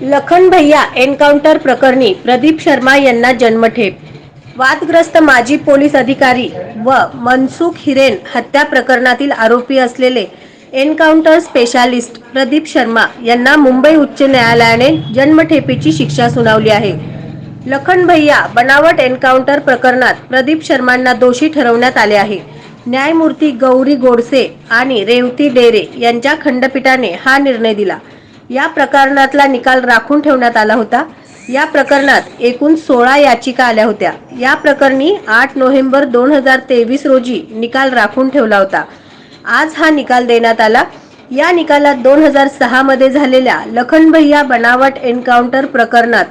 लखन भैया एन्काउंटर प्रकरणी प्रदीप शर्मा यांना जन्मठेप। वादग्रस्त माजी पोलीस अधिकारी व मनसुख हिरेन हत्या प्रकरणातील आरोपी असलेले एन्काउंटर स्पेशालिस्ट प्रदीप शर्मा यांना मुंबई उच्च न्यायालयाने जन्मठेपेची शिक्षा सुनावली आहे। लखन भैया बनावट एन्काउंटर प्रकरणात प्रदीप शर्मांना दोषी ठरवण्यात आले आहे। न्यायमूर्ती गौरी गोडसे आणि रेवती डेरे यांच्या खंडपीठाने हा निर्णय दिला। या प्रकरणातला निकाल राखून ठेवण्यात आला होता। या प्रकरणात एकूण 16 याचिका आल्या होत्या। या प्रकरणी 8 नोव्हेंबर 2023 रोजी निकाल राखून ठेवला होता। आज हा निकाल देण्यात आला। या निकालात 2006 मध्ये झालेल्या लखन भैया बनावट एन्काउंटर प्रकरणात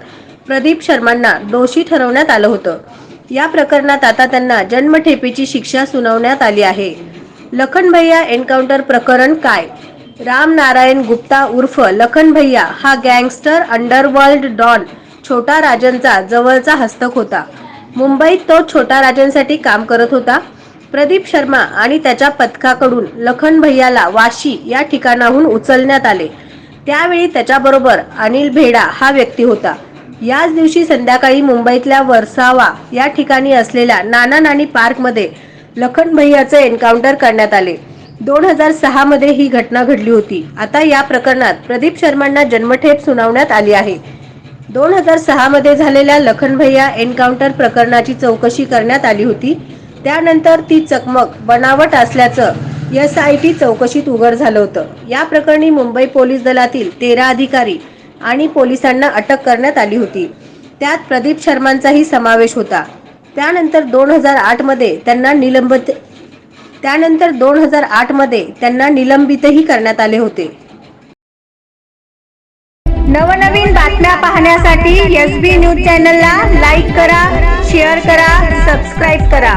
प्रदीप शर्मांना दोषी ठरवण्यात आलं होतं। या प्रकरणात आता त्यांना जन्मठेपेची शिक्षा सुनावण्यात आली आहे। लखन भैया एन्काउंटर प्रकरण काय? राम नारायण गुप्ता उर्फ लखन भैया हा गँगस्टर अंडरवर्ल्ड डॉन छोटा राजनचा जवळचा हस्तक होता। मुंबईत तो छोटा राजनसाठी काम करत होता। प्रदीप शर्मा आणि त्याच्या पथकाकडून लखन भैयाला वाशी या ठिकाणाहून उचलण्यात आले। त्यावेळी त्याच्याबरोबर अनिल भेडा हा व्यक्ती होता। याच दिवशी संध्याकाळी मुंबईतल्या वर्सावा या ठिकाणी असलेल्या नाना नानी पार्कमध्ये लखन भैयाचे एन्काउंटर करण्यात आले। 2006 मध्ये ही घटना घडली होती। आता या प्रकरणात प्रदीप शर्मांना जन्मठेप सुनावण्यात आली आहे। 2006 मध्ये झालेल्या लखन भैया एन्काउंटर प्रकरणाची चौकशी करण्यात आली होती। त्यानंतर ती चकमक बनावट असल्याचं SIT चौकशीत उघड झालं होतं। या प्रकरणी मुंबई पोलीस दलातील 13 अधिकारी आणि पोलिसांना अटक करण्यात आली होती। त्यात प्रदीप शर्मांचाही समावेश होता। त्यानंतर 2008 मध्ये त्यांना निलंबितही करण्यात आले होते। नवनवीन बातम्या पाहण्यासाठी SB न्यूज चॅनलला लाईक करा, शेअर करा, सबस्क्राईब करा।